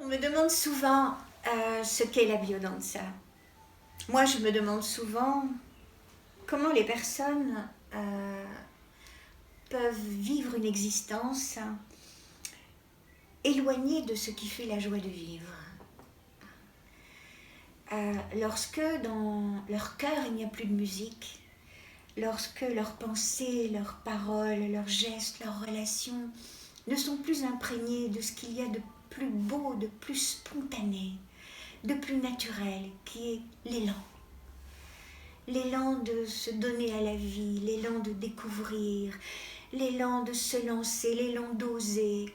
On me demande souvent ce qu'est la biodanza. Moi, je me demande souvent comment les personnes peuvent vivre une existence éloignée de ce qui fait la joie de vivre. Lorsque dans leur cœur il n'y a plus de musique, lorsque leurs pensées, leurs paroles, leurs gestes, leurs relations ne sont plus imprégnés de ce qu'il y a de plus beau, de plus spontané, de plus naturel, qui est l'élan. L'élan de se donner à la vie, l'élan de découvrir, l'élan de se lancer, l'élan d'oser,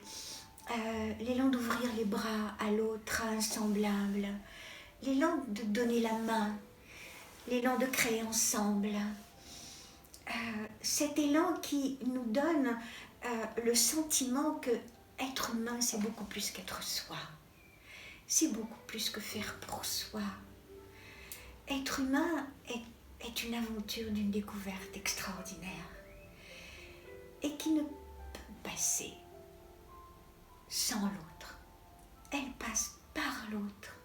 l'élan d'ouvrir les bras à l'autre, à un semblable, l'élan de donner la main, l'élan de créer ensemble. Cet élan qui nous donne le sentiment que être humain, c'est beaucoup plus qu'être soi. C'est beaucoup plus que faire pour soi. Être humain est une aventure d'une découverte extraordinaire et qui ne peut passer sans l'autre. Elle passe par l'autre.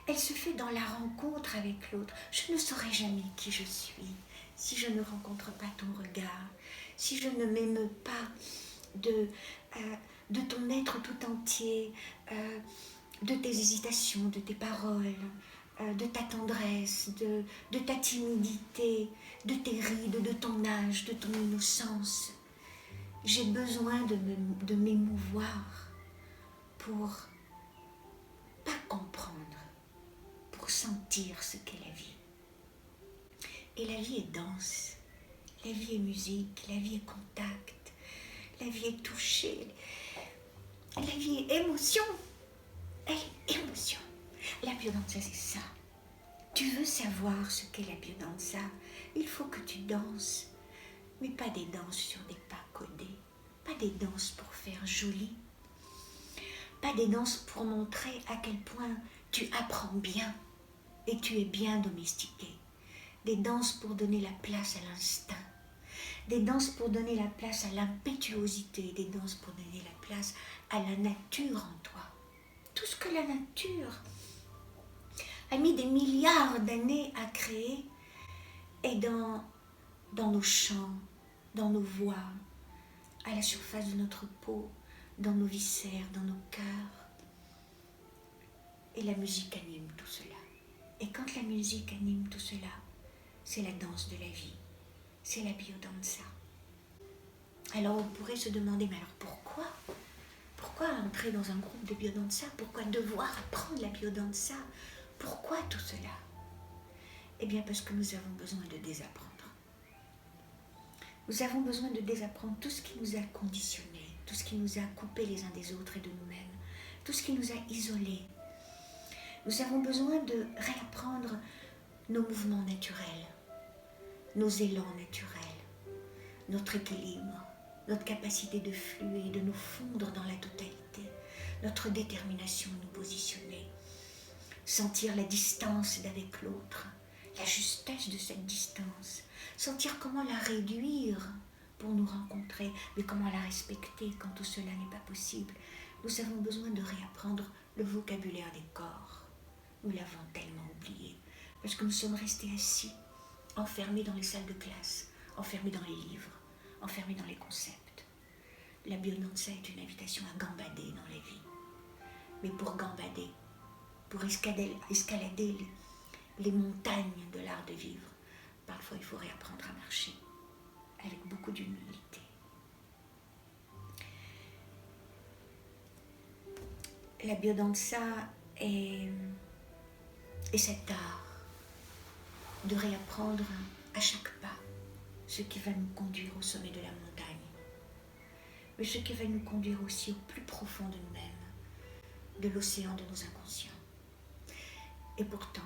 Elle se fait dans la rencontre avec l'autre. Je ne saurais jamais qui je suis si je ne rencontre pas ton regard, si je ne m'émeus pas de ton être tout entier, de tes hésitations, de tes paroles, de ta tendresse, de ta timidité, de tes rides, de ton âge, de ton innocence. J'ai besoin de m'émouvoir pour pas comprendre, pour sentir ce qu'est la vie. Et la vie est danse, la vie est musique, la vie est contact, la vie est toucher, la vie est émotion. Elle est émotion. La biodanza, c'est ça. Tu veux savoir ce qu'est la biodanza, il faut que tu danses, mais pas des danses sur des pas codés, pas des danses pour faire joli, pas des danses pour montrer à quel point tu apprends bien et tu es bien domestiqué, des danses pour donner la place à l'instinct, des danses pour donner la place à l'impétuosité, des danses pour donner la place à la nature en toi. Tout ce que la nature a mis des milliards d'années à créer est dans nos chants, dans nos voix, à la surface de notre peau, dans nos viscères, dans nos cœurs. Et la musique anime tout cela. Et quand la musique anime tout cela, c'est la danse de la vie, c'est la biodanza. Alors on pourrait se demander, mais alors pourquoi entrer dans un groupe de biodanza? Pourquoi devoir apprendre la biodanza? Pourquoi tout cela? Eh bien parce que nous avons besoin de désapprendre. Nous avons besoin de désapprendre tout ce qui nous a conditionnés, tout ce qui nous a coupés les uns des autres et de nous-mêmes, tout ce qui nous a isolés. Nous avons besoin de réapprendre nos mouvements naturels, nos élans naturels, notre équilibre, notre capacité de fluer, de nous fondre dans la totalité, notre détermination à nous positionner, sentir la distance d'avec l'autre, la justesse de cette distance, sentir comment la réduire pour nous rencontrer, mais comment la respecter quand tout cela n'est pas possible. Nous avons besoin de réapprendre le vocabulaire des corps. Nous l'avons tellement oublié, parce que nous sommes restés assis, enfermés dans les salles de classe, enfermés dans les livres, enfermés dans les concepts. La biodanza est une invitation à gambader dans la vie. Mais pour gambader, pour escalader les montagnes de l'art de vivre, parfois il faut réapprendre à marcher avec beaucoup d'humilité. La biodanza est cet art de réapprendre à chaque pas ce qui va nous conduire au sommet de la montagne, mais ce qui va nous conduire aussi au plus profond de nous-mêmes, de l'océan de nos inconscients. Et pourtant,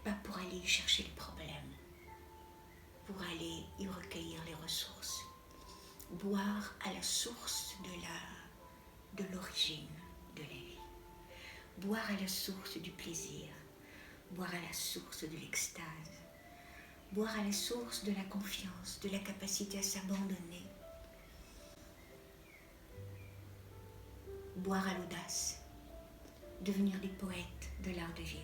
pas pour aller y chercher les problèmes, pour aller y recueillir les ressources, boire à la source de l'origine de la vie, boire à la source du plaisir, boire à la source de l'extase, boire à la source de la confiance, de la capacité à s'abandonner, boire à l'audace, devenir des poètes de l'art de vivre.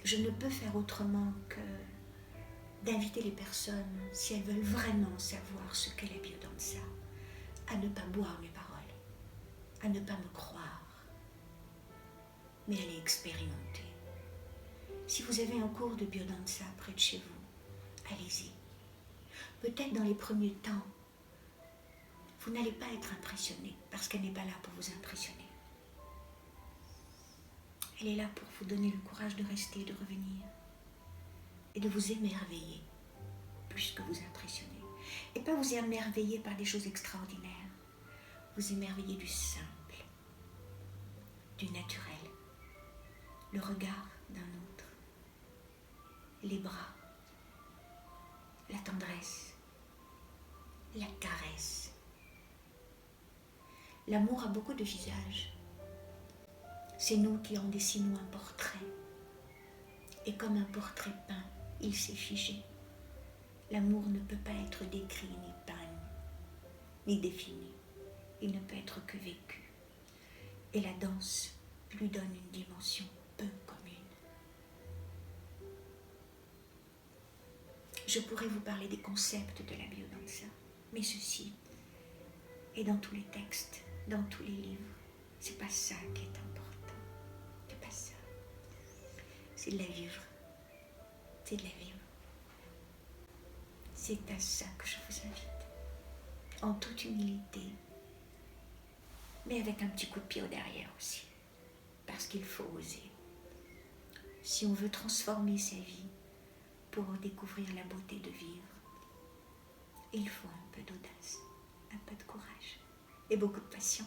Je ne peux faire autrement que d'inviter les personnes, si elles veulent vraiment savoir ce qu'est la biodanza, à ne pas boire mes paroles, à ne pas me croire, mais à les expérimenter. Si vous avez un cours de biodanza près de chez vous, allez-y. Peut-être dans les premiers temps, vous n'allez pas être impressionné, parce qu'elle n'est pas là pour vous impressionner. Elle est là pour vous donner le courage de rester, de revenir, et de vous émerveiller, plus que vous impressionner. Et pas vous émerveiller par des choses extraordinaires, vous émerveiller du simple, du naturel, le regard d'un autre, les bras, la tendresse, la caresse. L'amour a beaucoup de visages. C'est nous qui en dessinons un portrait. Et comme un portrait peint, il s'est figé. L'amour ne peut pas être décrit, ni peint, ni défini. Il ne peut être que vécu. Et la danse lui donne une dimension peu commune. Je pourrais vous parler des concepts de la biodanza, mais ceci est dans tous les textes, dans tous les livres. C'est pas ça qui est important. C'est pas ça. C'est de la vivre. C'est de la vivre. C'est à ça que je vous invite. En toute humilité, mais avec un petit coup de pied au derrière aussi. Parce qu'il faut oser. Si on veut transformer sa vie pour découvrir la beauté de vivre, il faut un peu d'audace, un peu de courage et beaucoup de passion.